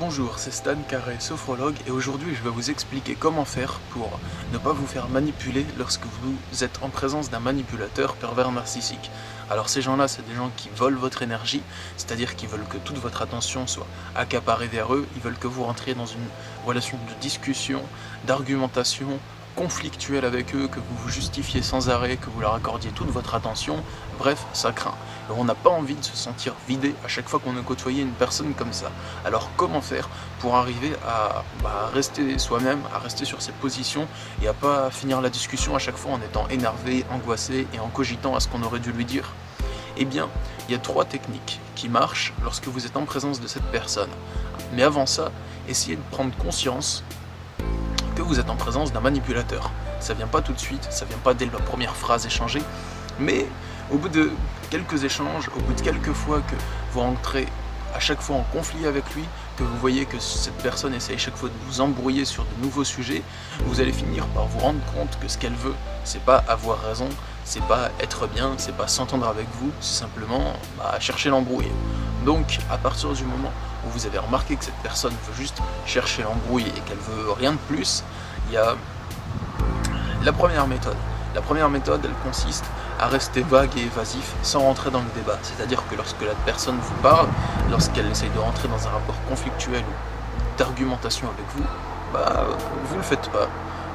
Bonjour, c'est Stan Carré, sophrologue, et aujourd'hui je vais vous expliquer comment faire pour ne pas vous faire manipuler lorsque vous êtes en présence d'un manipulateur pervers narcissique. Alors ces gens-là, c'est des gens qui volent votre énergie, c'est-à-dire qu'ils veulent que toute votre attention soit accaparée vers eux, ils veulent que vous rentriez dans une relation de discussion, d'argumentation, conflictuelle avec eux, que vous vous justifiez sans arrêt, que vous leur accordiez toute votre attention, bref, ça craint. Et on n'a pas envie de se sentir vidé à chaque fois qu'on a côtoyé une personne comme ça. Alors comment faire pour arriver à rester soi-même, à rester sur ses positions et à pas finir la discussion à chaque fois en étant énervé, angoissé et en cogitant à ce qu'on aurait dû lui dire? Eh bien, il y a 3 techniques qui marchent lorsque vous êtes en présence de cette personne. Mais avant ça, essayez de prendre conscience que vous êtes en présence d'un manipulateur. Ça vient pas tout de suite, ça vient pas dès la première phrase échangée, mais au bout de quelques échanges, au bout de quelques fois que vous rentrez à chaque fois en conflit avec lui, que vous voyez que cette personne essaie chaque fois de vous embrouiller sur de nouveaux sujets, vous allez finir par vous rendre compte que ce qu'elle veut, c'est pas avoir raison, c'est pas être bien, c'est pas s'entendre avec vous, c'est simplement chercher l'embrouille. Donc, à partir du moment où vous avez remarqué que cette personne veut juste chercher l'embrouille et qu'elle veut rien de plus, il y a la première méthode. La première méthode, elle consiste à rester vague et évasif sans rentrer dans le débat. C'est-à-dire que lorsque la personne vous parle, lorsqu'elle essaye de rentrer dans un rapport conflictuel ou d'argumentation avec vous, vous le faites pas.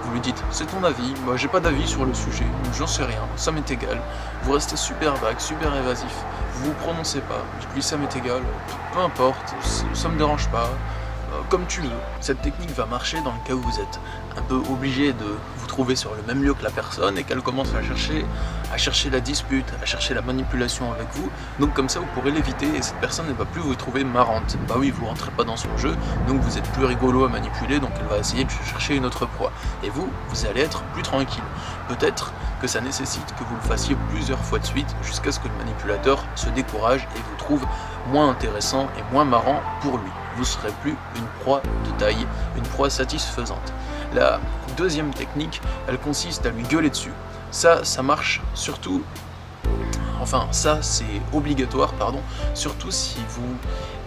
Vous lui dites, c'est ton avis, moi j'ai pas d'avis sur le sujet, j'en sais rien, ça m'est égal. Vous restez super vague, super évasif, vous vous prononcez pas, dites-lui ça m'est égal, peu importe, ça me dérange pas, comme tu veux. Cette technique va marcher dans le cas où vous êtes un peu obligé de vous trouver sur le même lieu que la personne et qu'elle commence à chercher la dispute, à chercher la manipulation avec vous. Donc comme ça vous pourrez l'éviter et cette personne ne va plus vous trouver marrante. Bah oui, vous rentrez pas dans son jeu, donc vous êtes plus rigolo à manipuler, donc elle va essayer de chercher une autre proie. Et vous allez être plus tranquille. Peut-être que ça nécessite que vous le fassiez plusieurs fois de suite jusqu'à ce que le manipulateur se décourage et vous trouve moins intéressant et moins marrant pour lui. Vous serez plus une proie de taille, une proie satisfaisante. La deuxième technique, elle consiste à lui gueuler dessus. Ça marche surtout, enfin ça c'est obligatoire, surtout si vous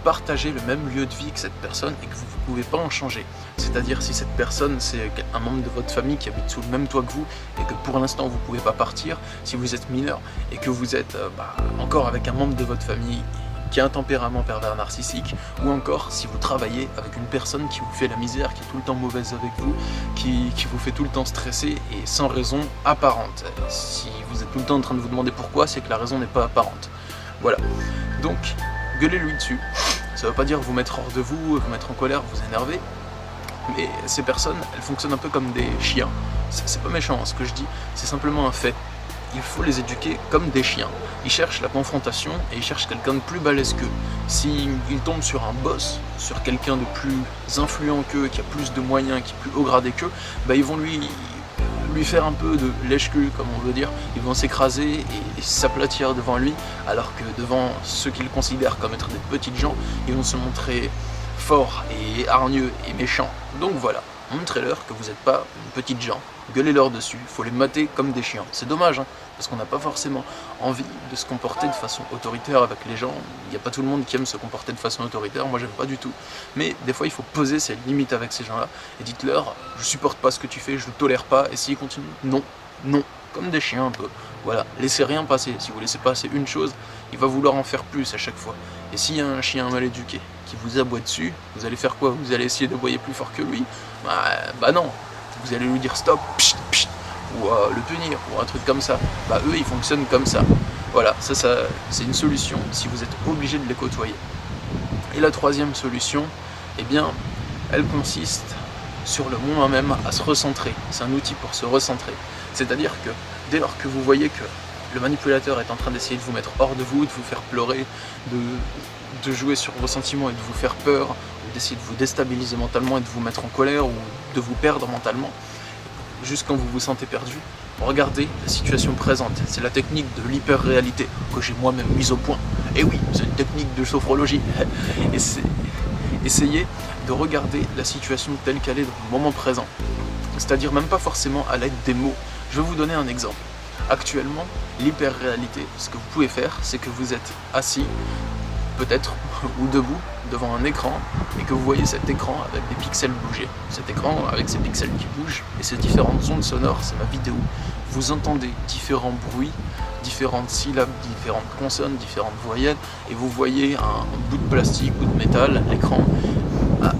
partagez le même lieu de vie que cette personne et que vous ne pouvez pas en changer. C'est-à-dire si cette personne c'est un membre de votre famille qui habite sous le même toit que vous et que pour l'instant vous ne pouvez pas partir, si vous êtes mineur et que vous êtes encore avec un membre de votre famille qui a un tempérament pervers narcissique, ou encore si vous travaillez avec une personne qui vous fait la misère, qui est tout le temps mauvaise avec vous, qui vous fait tout le temps stresser et sans raison apparente. Si vous êtes tout le temps en train de vous demander pourquoi, c'est que la raison n'est pas apparente. Voilà. Donc, gueulez-lui dessus. Ça ne veut pas dire vous mettre hors de vous, vous mettre en colère, vous énerver, mais ces personnes, elles fonctionnent un peu comme des chiens. C'est pas méchant ce que je dis, c'est simplement un fait. Il faut les éduquer comme des chiens. Ils cherchent la confrontation et ils cherchent quelqu'un de plus balèze qu'eux. S'ils tombent sur un boss, sur quelqu'un de plus influent qu'eux, qui a plus de moyens, qui est plus haut gradé qu'eux, ils vont lui faire un peu de lèche-cul, comme on veut dire. Ils vont s'écraser et s'aplatir devant lui, alors que devant ceux qu'ils considèrent comme être des petites gens, ils vont se montrer forts et hargneux et méchants. Donc voilà. Montrez-leur que vous n'êtes pas une petite gens, gueulez-leur dessus, il faut les mater comme des chiens. C'est dommage, parce qu'on n'a pas forcément envie de se comporter de façon autoritaire avec les gens. Il n'y a pas tout le monde qui aime se comporter de façon autoritaire, moi j'aime pas du tout. Mais des fois il faut poser ses limites avec ces gens-là, et dites-leur, je supporte pas ce que tu fais, je le tolère pas, et s'ils continuent, non, non, comme des chiens un peu. Voilà, laissez rien passer, si vous laissez passer une chose, il va vouloir en faire plus à chaque fois. Et s'il y a un chien mal éduqué qui vous aboie dessus, vous allez faire quoi? Vous allez essayer d'aboyer plus fort que lui? Non, vous allez lui dire stop, pchit, pchit, ou le punir, ou un truc comme ça. Eux ils fonctionnent comme ça. Voilà, ça c'est une solution si vous êtes obligé de les côtoyer. Et la troisième solution, eh bien, elle consiste sur le moment même à se recentrer. C'est un outil pour se recentrer. C'est-à-dire que dès lors que vous voyez que le manipulateur est en train d'essayer de vous mettre hors de vous, de vous faire pleurer, de jouer sur vos sentiments et de vous faire peur, ou d'essayer de vous déstabiliser mentalement et de vous mettre en colère ou de vous perdre mentalement, juste quand vous vous sentez perdu, regardez la situation présente. C'est la technique de l'hyper-réalité que j'ai moi-même mise au point. Et oui, c'est une technique de sophrologie. Essayez de regarder la situation telle qu'elle est dans le moment présent. C'est-à-dire même pas forcément à l'aide des mots. Je vais vous donner un exemple. Actuellement, l'hyper-réalité, ce que vous pouvez faire, c'est que vous êtes assis, peut-être, ou debout, devant un écran et que vous voyez cet écran avec des pixels bouger. Cet écran avec ces pixels qui bougent et ces différentes ondes sonores, c'est ma vidéo. Vous entendez différents bruits, différentes syllabes, différentes consonnes, différentes voyelles et vous voyez un bout de plastique ou de métal, l'écran,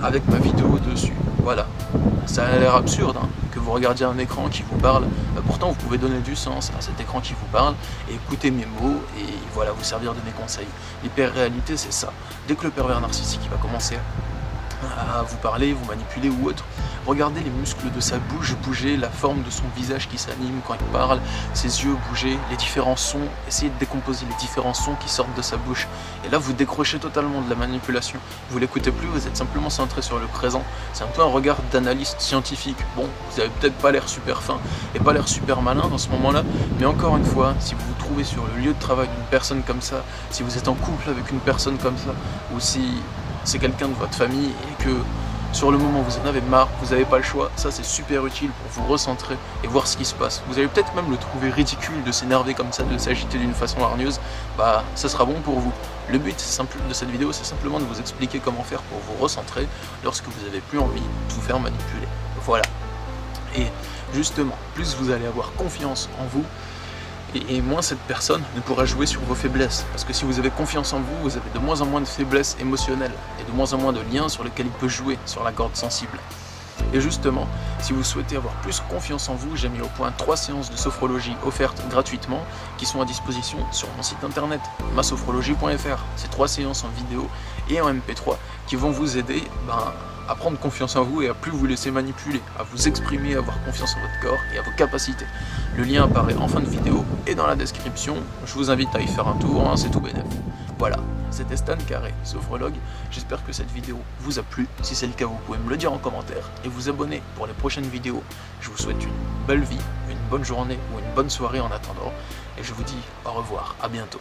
avec ma vidéo dessus. Voilà. Ça a l'air absurde hein, que vous regardiez un écran qui vous parle, pourtant vous pouvez donner du sens à cet écran qui vous parle et écouter mes mots et voilà, vous servir de mes conseils. L'hyper-réalité c'est ça. Dès que le pervers narcissique il va commencer à vous parler, vous manipuler ou autre, regardez les muscles de sa bouche bouger, la forme de son visage qui s'anime quand il parle, ses yeux bouger, les différents sons, essayez de décomposer les différents sons qui sortent de sa bouche. Et là vous décrochez totalement de la manipulation, vous l'écoutez plus, vous êtes simplement centré sur le présent. C'est un peu un regard d'analyste scientifique. Bon, vous avez peut-être pas l'air super fin et pas l'air super malin dans ce moment-là, mais encore une fois, si vous vous trouvez sur le lieu de travail d'une personne comme ça, si vous êtes en couple avec une personne comme ça, ou si c'est quelqu'un de votre famille et que sur le moment vous en avez marre, vous n'avez pas le choix, ça c'est super utile pour vous recentrer et voir ce qui se passe. Vous allez peut-être même le trouver ridicule de s'énerver comme ça, de s'agiter d'une façon hargneuse, bah ça sera bon pour vous. Le but de cette vidéo c'est simplement de vous expliquer comment faire pour vous recentrer lorsque vous n'avez plus envie de vous faire manipuler. Voilà. Et justement, plus vous allez avoir confiance en vous, et moins cette personne ne pourra jouer sur vos faiblesses. Parce que si vous avez confiance en vous, vous avez de moins en moins de faiblesses émotionnelles et de moins en moins de liens sur lesquels il peut jouer sur la corde sensible. Et justement, si vous souhaitez avoir plus confiance en vous, j'ai mis au point 3 séances de sophrologie offertes gratuitement qui sont à disposition sur mon site internet masophrologie.fr. C'est 3 séances en vidéo et en MP3 qui vont vous aider à prendre confiance en vous et à plus vous laisser manipuler, à vous exprimer, à avoir confiance en votre corps et à vos capacités. Le lien apparaît en fin de vidéo et dans la description. Je vous invite à y faire un tour, hein, c'est tout bénef. Voilà, c'était Stan Carré, sophrologue. J'espère que cette vidéo vous a plu. Si c'est le cas, vous pouvez me le dire en commentaire et vous abonner pour les prochaines vidéos. Je vous souhaite une belle vie, une bonne journée ou une bonne soirée en attendant. Et je vous dis au revoir, à bientôt.